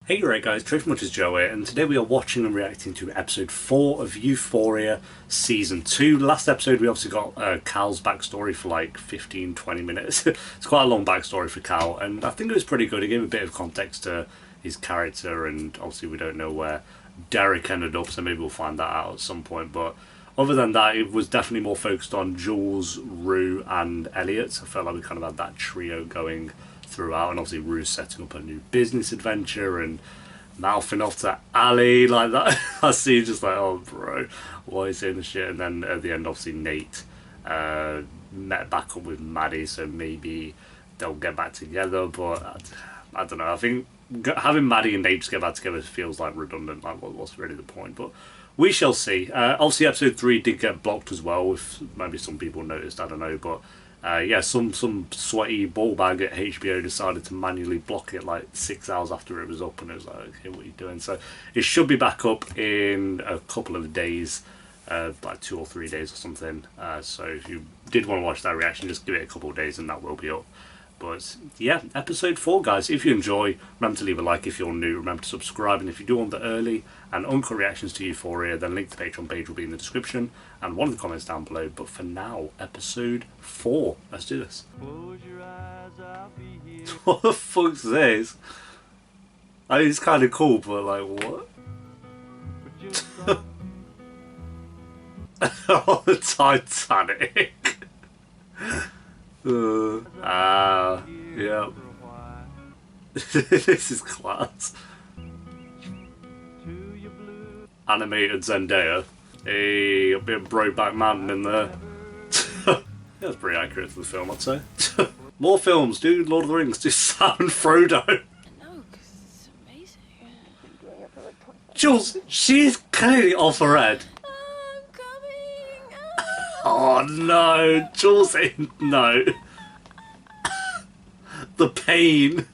Hey right guys, Trish Much is Joe here, and today we are watching and reacting to episode 4 of Euphoria Season 2. Last episode we obviously got Cal's backstory for like 15-20 minutes. It's quite a long backstory for Cal, and I think it was pretty good. It gave a bit of context to his character, and obviously we don't know where Derek ended up, so maybe we'll find that out at some point. But other than that, it was definitely more focused on Jules, Roo and Elliot. I felt like we kind of had that trio going throughout, and obviously Roo's setting up a new business adventure and mouthing off to Ali like that. I see just like, oh bro, why is he in the shit? And then at the end obviously Nate met back up with Maddy, so maybe they'll get back together, but I don't know. I think having Maddy and Nate just get back together feels like redundant. Like what's really the point? But we shall see. Obviously episode 3 did get blocked as well, if maybe some people noticed, I don't know, but yeah, some sweaty ball bag at HBO decided to manually block it like 6 hours after it was up, and it was like, okay, what are you doing? So it should be back up in a couple of days, like 2 or 3 days or something. So if you did want to watch that reaction, just give it a couple of days and that will be up. But yeah, episode 4, guys. If you enjoy, remember to leave a like. If you're new, remember to subscribe. And if you do want the early and uncut reactions to Euphoria, then link to the Patreon page will be in the description and one of the comments down below. But for now, episode 4. Let's do this. Close your eyes, I'll be here. What the fuck's this? I mean, it's kind of cool, but like, what? Oh, the Titanic. Yeah. This is class. Animated Zendaya. Hey, a bit of Brokeback Mountain in there. That's pretty accurate to the film, I'd say. More films, dude. Lord of the Rings, do Sam and Frodo. No, because it's amazing. Jules, she is clearly off her head. I'm coming. Oh no, Jules, no. The pain. You're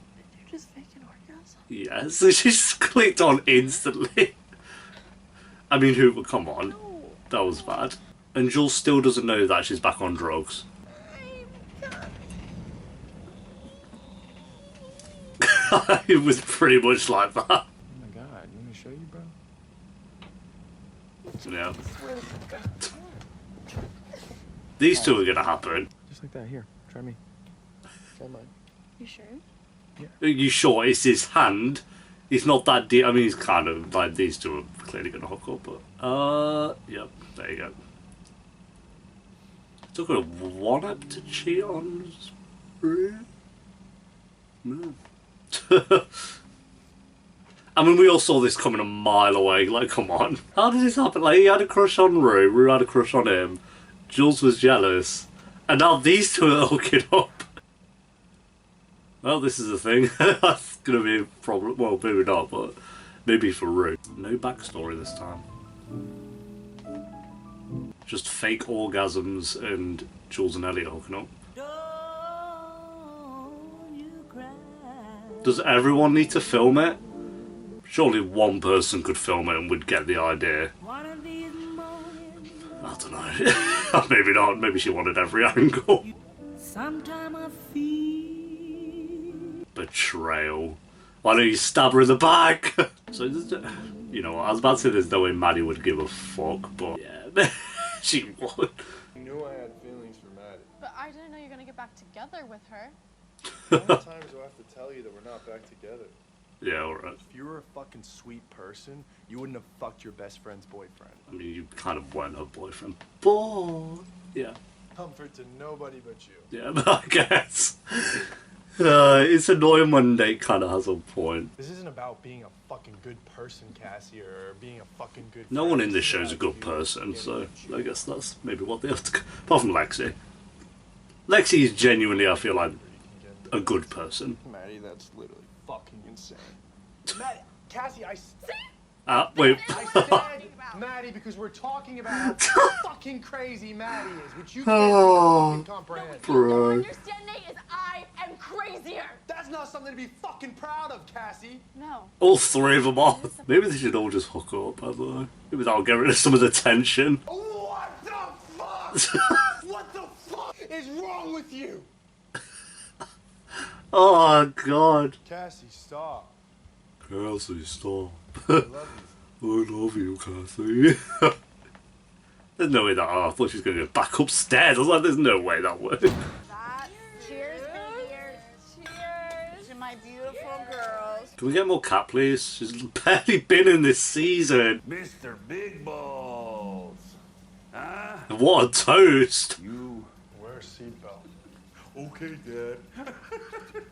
just faking orgasm. Yeah, so she just clicked on instantly. I mean, who? Come on, No. that was bad. And Jules still doesn't know that she's back on drugs. It was pretty much like that. Oh my god, you want me to show you, bro? Yeah. These two are gonna happen. Just like that, here, try me. Try mine. You sure? Are you sure it's his hand? He's not that deep. I mean, he's kind of like, these two are clearly gonna hook up, but yep, there you go. Took her 1 up to cheat on Roo? No. I mean, we all saw this coming a mile away. Like, come on. How did this happen? Like, he had a crush on Roo. Roo had a crush on him. Jules was jealous. And now these two are hooking up. Well, this is a thing. That's going to be a problem. Well, maybe not, but maybe for Roo. No backstory this time. Just fake orgasms and Jules and Elliot hooking up. Does everyone need to film it? Surely one person could film it and would get the idea. I don't know. Maybe not. Maybe she wanted every angle. Betrayal. Why don't you stab her in the back? So, you know what? I was about to say there's no way Maddy would give a fuck, but yeah, she would. I knew I had feelings for Maddy. But I didn't know you're gonna get back together with her. How many times do I have to tell you that we're not back together? Yeah, alright. If you were a fucking sweet person, you wouldn't have fucked your best friend's boyfriend. I mean, you kind of weren't her boyfriend, but yeah. Comfort to nobody but you. Yeah, but I guess. It's annoying when Nate kind of has a point. This isn't about being a fucking good person, Cassie, or being a fucking good No friend. one in this show is a good person, so I guess that's maybe what they have to... Apart from Lexi. Lexi is genuinely, I feel like, a good person. Maddy, that's literally fucking insane. Maddy, Cassie, Wait. I said Maddy because we're talking about how fucking crazy Maddy is, which you can't fucking comprehend. Bro. Don't understand, Nate, is I am crazier. That's not something to be fucking proud of, Cassie. No. All 3 of them are. Maybe they should all just hook up, I don't know. Maybe that'll get rid of some of the tension. What the fuck? What the fuck is wrong with you? Oh god. Cassie, stop. Cassie, stop. I love you, Cassie. There's no way that. Oh, I thought she was going to go back upstairs. I was like, there's no way that would. Cheers, baby. Cheers to my beautiful girls. Can we get more Cat, please? She's barely been in this season. Mr. Big Balls. Huh? What a toast. You Wear a seatbelt. okay, Dad?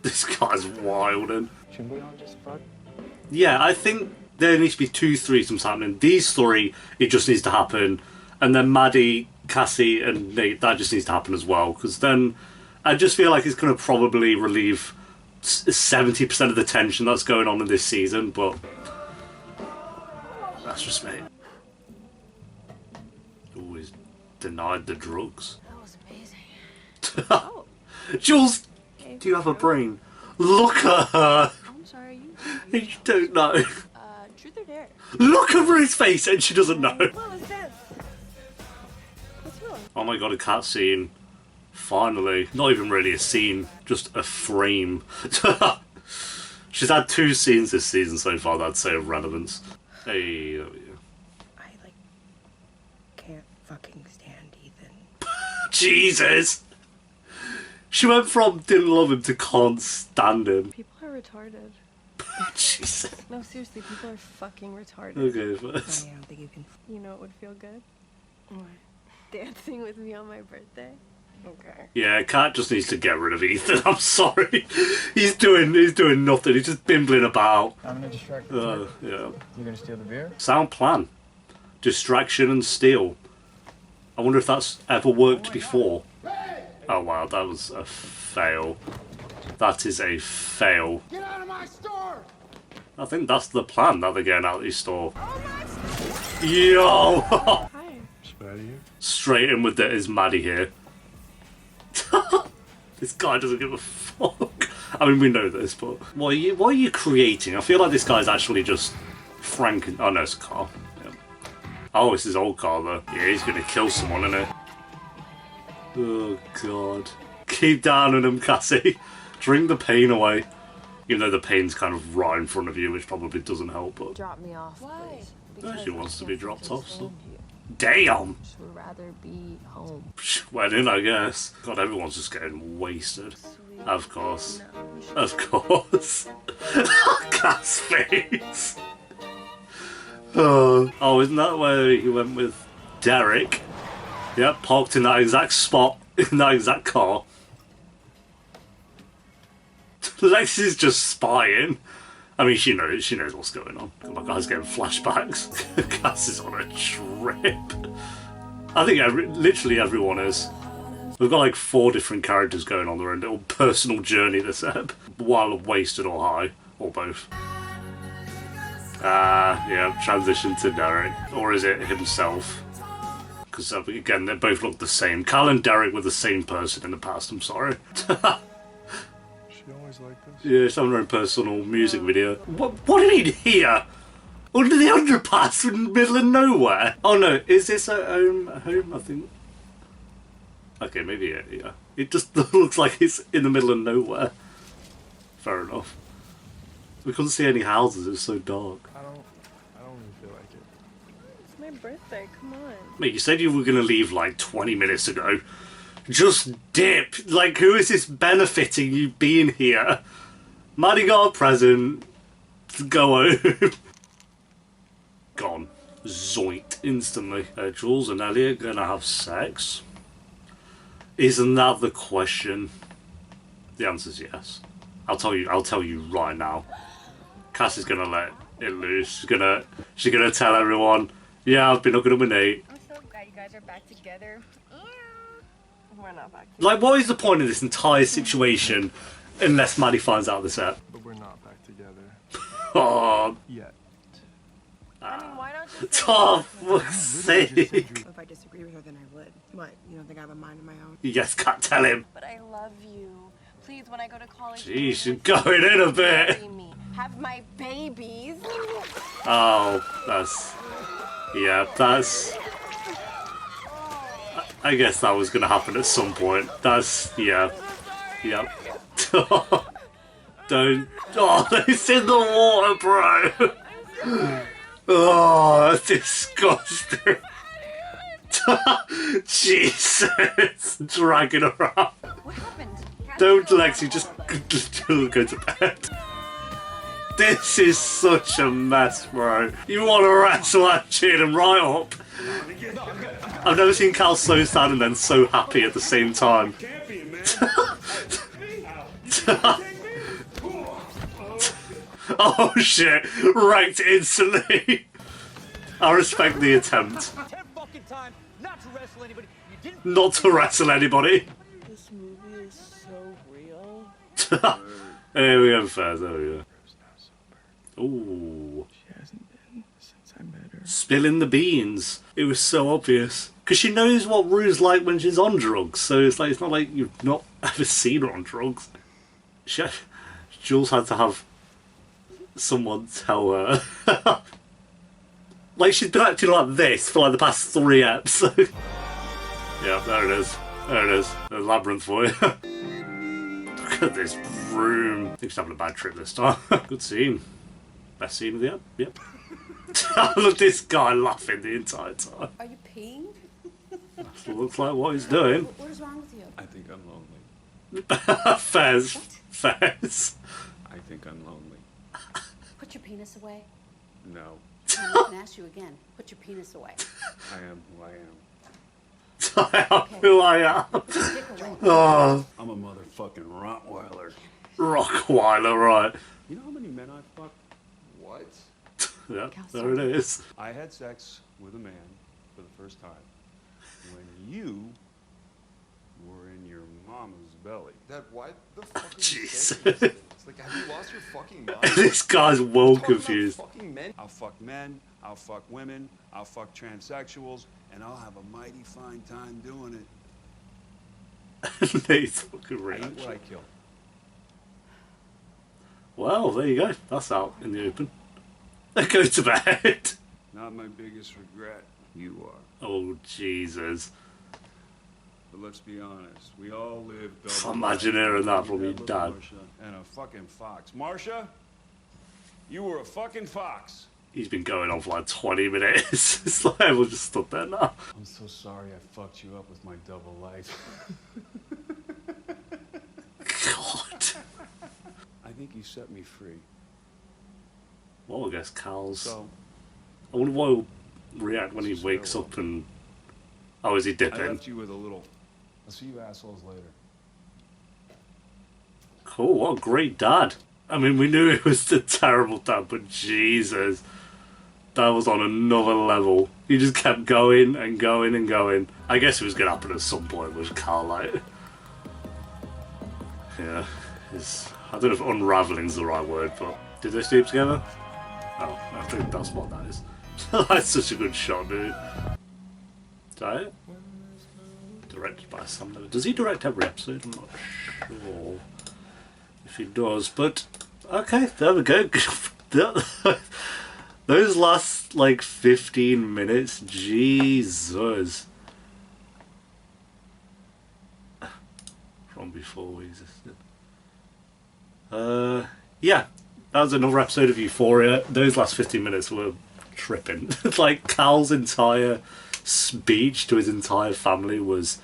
This guy's wild. And Should we all just fuck? yeah, I think there needs to be 2 threesomes happening. These 3, it just needs to happen. And then Maddy, Cassie, and Nate, that just needs to happen as well. Because then I just feel like it's going to probably relieve 70% of the tension that's going on in this season. But that's just me. Always denied the drugs. That was amazing. Jules, do you have a brain? Look at her. I'm sorry, You don't know. truth or dare? Look at Ruth's face and she doesn't know. What was this? What's wrong? Oh my god, a cat scene. Finally. Not even really a scene, just a frame. She's had 2 scenes this season so far that I'd say of relevance. Hey, there we go. I can't fucking stand Ethan. Jesus! She went from didn't love him to can't stand him. People are retarded. Jesus. No, seriously, people are fucking retarded. Okay, I first. don't think you can. You know it would feel good? What? Dancing with me on my birthday? Okay. Yeah, Cat just needs to get rid of Ethan. I'm sorry. He's doing nothing. He's just bimbling about. I'm gonna distract you. Yeah. You're gonna steal the beer? Sound plan. Distraction and steal. I wonder if that's ever worked before. Oh wow, that was a fail. That is a fail. Get out of my store! I think that's the plan that they're getting out of the store. Yo! Hi. Maddy here? Straight in with it is Maddy here. This guy doesn't give a fuck. I mean, we know this, but what are you creating? I feel like this guy's actually just Oh no, it's a car. Yeah. Oh, it's his old car though. Yeah, he's gonna kill someone, isn't he? Oh god. Keep down on him, Cassie. Drink the pain away. Even though the pain's kind of right in front of you, which probably doesn't help, but... Drop me off, Why? please. She wants to be dropped off, so... Stand you. Damn! Just would rather be home. Went in, I guess. God, everyone's just getting wasted. Sweet. Of course. No, we should. Of course. Cat's face. Oh, isn't that where he went with Derek? Yep, parked in that exact spot, in that exact car. Lex is just spying. I mean, she knows what's going on. Oh my guy's getting flashbacks. Cass is on a trip. I think literally everyone is. We've got like 4 different characters going on their own little personal journey this ep. While wasted or high, or both. Yeah, transition to Derek. Or is it himself? Because again, they both look the same. Cal and Derek were the same person in the past, I'm sorry. She always like this. Yeah, it's having her own personal music video. What do you need here? Under the underpass in the middle of nowhere? Oh no, is this a home, I think? Okay, maybe yeah. It just looks like it's in the middle of nowhere. Fair enough. We couldn't see any houses, it was so dark. I don't even feel like it. It's my birthday, come on. Mate, you said you were going to leave like 20 minutes ago. Just dip. Like, who is this benefiting you being here? Maddy got a present. Go home. Gone. Zoinked instantly. Jules and Elliot gonna have sex? Isn't that the question? The answer's yes. I'll tell you right now. Cassie's gonna let it loose. She's gonna tell everyone, yeah, I've been hooking up with Nate. I'm so glad you guys are back together. We're not back together. Like, what is the point of this entire situation unless Maddy finds out this app? But we're not back together. Oh, Yet. I mean, why not just... Tom, for fuck's sake. If I disagree with her, then I would. What? You don't think I have a mind of my own? Yes, can't tell him. But I love you. Please, when I go to college... Jeez, she's going in a bit. marry me. Have my babies. Oh, that's... Yeah, that's... I guess that was going to happen at some point. That's... Yeah. Yep. Don't. Oh, it's in the water, bro. Oh, that's disgusting. Jesus, dragging her up. What happened? Don't, Lexi, just go to bed. This is such a mess, bro. You want to wrestle that chin and right up. I've never seen Cal so sad and then so happy at the same time. Oh shit, wrecked instantly. I respect the attempt. Not to wrestle anybody. This movie is so real. There we go, first. There we go. Ooh. She hasn't been since I met her. Spilling the beans. It was so obvious. Because she knows what Roo's like when she's on drugs. So it's like, it's not like you've not ever seen her on drugs. Jules had to have someone tell her. Like, she's been acting like this for like the past 3 episodes. Yeah, there it is. There it is. The labyrinth for you. Look at this room. I think she's having a bad trip this time. Good scene. Best scene of the app. Yep. Look at this guy laughing the entire time. Are you peeing? Looks like what he's doing. What is wrong with you? I think I'm lonely. Fez. Fez. I think I'm lonely. Put your penis away. No, I'm not gonna ask you again. Put your penis away. I am who I am. I am who I am. Put your dick away. Oh, I'm a motherfucking Rottweiler. Rockweiler, right. You know how many men I've fucked? What? Yeah, there it is. I had sex with a man for the first time when you were in your mama's belly. Dad, why the fuck are you Jesus. saying these things? Like, have you lost your fucking mind? This guy's well Talking about confused. fucking men? I'll fuck men, I'll fuck women, I'll fuck transsexuals, and I'll have a mighty fine time doing it. Nate's fucking I eat reaction. what I kill. Well, there you go. That's out in the open. Go to bed. Not my biggest regret. You are. Oh, Jesus. But let's be honest, we all live double Imagine lives. hearing that from your Little dad. Marsha and a fucking fox. Marsha, you were a fucking fox. He's been going on for like 20 minutes. It's like everyone just stood there now. I'm so sorry I fucked you up with my double life. God. I think you set me free. Well, I guess Cal's... So, I wonder why he'll react when he wakes up and... Oh, is he I dipping? left you with a little. I'll see you assholes later. Cool, what a great dad. I mean, we knew it was the terrible dad, but Jesus. That was on another level. He just kept going and going and going. I guess it was going to happen at some point with Cal, like... Yeah, I don't know if unraveling's the right word, but... Did they sleep together? Oh, I think that's what that is. That's such a good shot, dude. Is that it? Directed by Sam Levinson. Does he direct every episode? I'm not sure if he does, but... Okay, there we go. Those last, like, 15 minutes, Jesus. From before we existed. Yeah, that was another episode of Euphoria. Those last 15 minutes were tripping. Like, Cal's entire speech to his entire family was...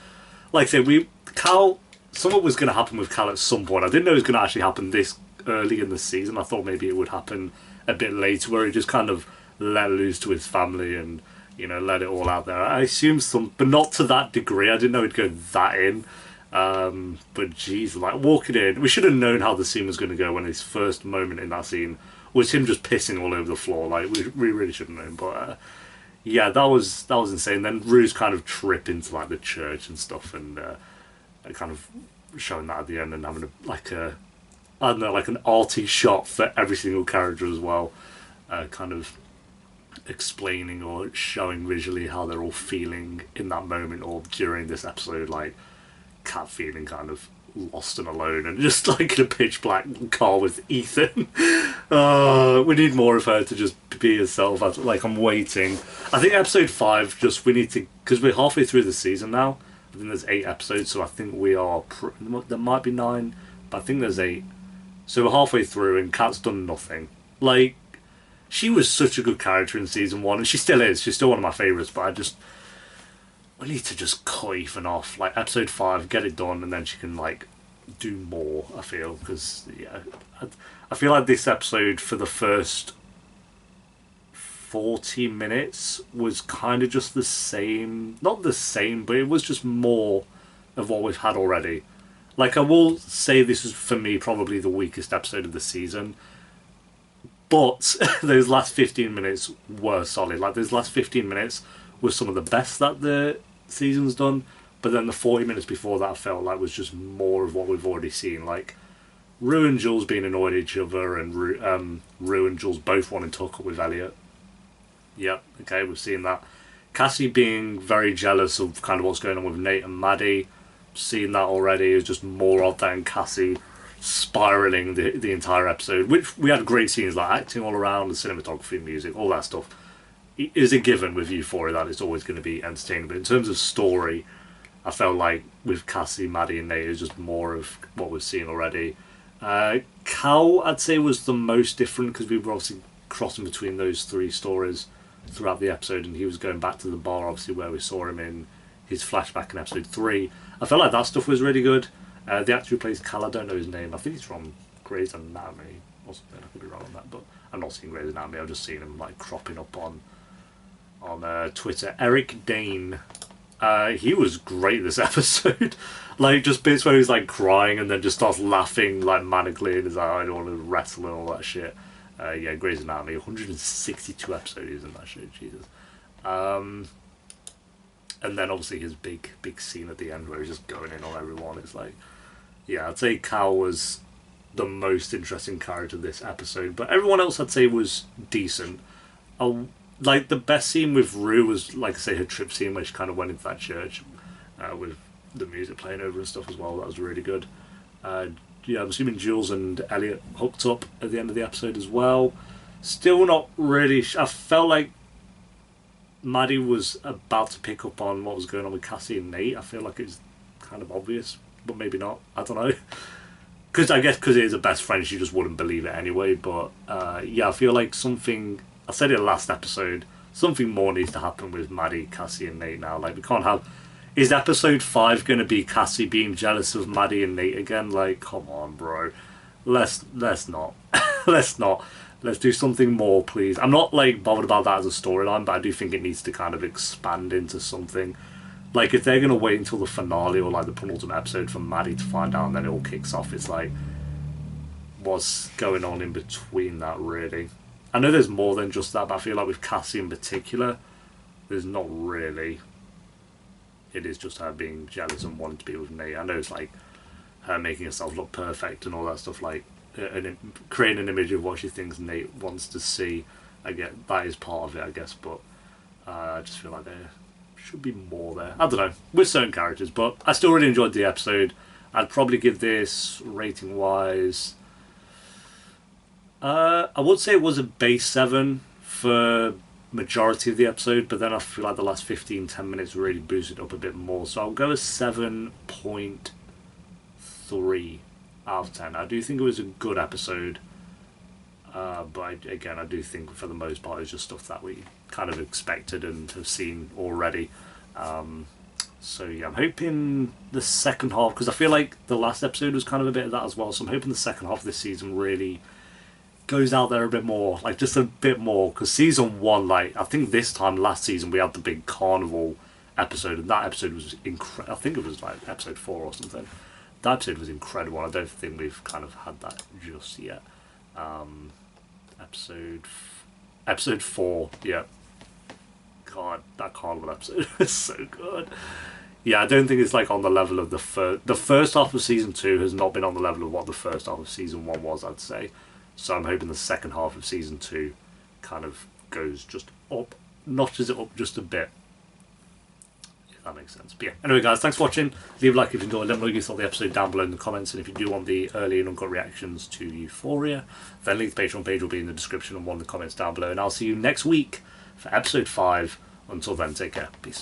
Like I said, Cal... Something was going to happen with Cal at some point. I didn't know it was going to actually happen this early in the season. I thought maybe it would happen a bit later, where he just kind of let loose to his family and, you know, let it all out there. I assumed some... But not to that degree. I didn't know he'd go that in. But geez, like, walking in, we should have known how the scene was going to go when his first moment in that scene was him just pissing all over the floor. Like, we really should have known. But yeah, that was insane. Then Roo's kind of trip into like the church and stuff, and kind of showing that at the end and having like an arty shot for every single character as well, kind of explaining or showing visually how they're all feeling in that moment or during this episode, like Kat feeling kind of lost and alone and just like in a pitch black car with Ethan. We need more of her to just be herself. Like, I'm waiting. I think episode 5, we need to, because we're halfway through the season now. I think there's 8 episodes, so I think we are, there might be 9, but I think there's 8. So we're halfway through and Kat's done nothing. Like, she was such a good character in season 1, and she still is. She's still one of my favourites, but we need to just cut Ethan off. Like, episode 5, get it done, and then she can, like, do more, I feel. Because, yeah, I feel like this episode, for the first 40 minutes, was kind of just the same. Not the same, but it was just more of what we've had already. Like, I will say this is, for me, probably the weakest episode of the season. But those last 15 minutes were solid. Like, those last 15 minutes was some of the best that the season's done. But then the 40 minutes before that I felt like was just more of what we've already seen. Like, Roo and Jules being annoyed at each other, and Roo and Jules both wanting to hook up with Elliot. Yep, okay, we've seen that. Cassie being very jealous of kind of what's going on with Nate and Maddy. Seen that already. Is just more of that, and Cassie spiraling the entire episode, which we had great scenes, like acting all around, the cinematography, music, all that stuff. It is a given with Euphoria that it's always going to be entertaining, but in terms of story, I felt like with Cassie, Maddy and Nate, it's just more of what we've seen already. Cal, I'd say, was the most different, because we were obviously crossing between those 3 stories throughout the episode, and he was going back to the bar, obviously, where we saw him in his flashback in episode 3. I felt like that stuff was really good. The actor who plays Cal, I don't know his name. I think he's from Grey's Anatomy or something. I could be wrong on that, but I'm not seeing Grey's Anatomy. I've just seen him like cropping up on Twitter. Eric Dane. He was great this episode. Like, just bits where he's like crying and then just starts laughing like manically and is like, I don't want to wrestle and all that shit. Yeah, Grey's Anatomy. 162 episodes in that show. Jesus. And then obviously his big scene at the end where he's just going in on everyone. It's like, yeah, I'd say Cal was the most interesting character this episode, but everyone else I'd say was decent. Like, the best scene with Roo was, like I say, her trip scene where she kind of went into that church with the music playing over and stuff as well. That was really good. Yeah, I'm assuming Jules and Elliot hooked up at the end of the episode as well. Still not really. I felt like Maddy was about to pick up on what was going on with Cassie and Nate. I feel like it was kind of obvious, but maybe not. I don't know. Because I guess because it is a best friend, she just wouldn't believe it anyway. But yeah, I feel like something, I said it last episode, something more needs to happen with Maddy, Cassie and Nate now. Like, we can't have... Is episode 5 going to be Cassie being jealous of Maddy and Nate again? Like, come on, bro. Let's not. Let's not. Let's do something more, please. I'm not, like, bothered about that as a storyline, but I do think it needs to kind of expand into something. Like, if they're going to wait until the finale or, like, the penultimate episode for Maddy to find out and then it all kicks off, it's like, what's going on in between that, really? I know there's more than just that, but I feel like with Cassie in particular, there's not really. It is just her being jealous and wanting to be with Nate. I know it's like her making herself look perfect and all that stuff, like creating an image of what she thinks Nate wants to see. I get that is part of it, I guess, but I just feel like there should be more there. I don't know, with certain characters, but I still really enjoyed the episode. I'd probably give this, rating wise, I would say it was a base 7 for majority of the episode, but then I feel like the last 10 minutes really boosted up a bit more, so I'll go a 7.3 out of 10. I do think it was a good episode, but I do think for the most part it's just stuff that we kind of expected and have seen already. So yeah, I'm hoping the second half, because I feel like the last episode was kind of a bit of that as well, so I'm hoping the second half of this season really goes out there a bit more, like just a bit more, because season 1, like I think this time last season we had the big carnival episode, and that episode was incredible. I think it was like episode 4 or something. That episode was incredible. I don't think we've kind of had that just yet. Episode 4, yeah. God, that carnival episode is so good. Yeah, I don't think it's like on the level of the first half of season 2 has not been on the level of what the first half of season 1 was, I'd say. So I'm hoping the second half of season 2 kind of goes just up, notches it up just a bit, if that makes sense. But yeah, anyway guys, thanks for watching. Leave a like if you enjoyed. Let me know what you thought of the episode down below in the comments, and if you do want the early and uncut reactions to Euphoria, then link to the Patreon page will be in the description and one of the comments down below, and I'll see you next week for episode 5. Until then, take care. Peace.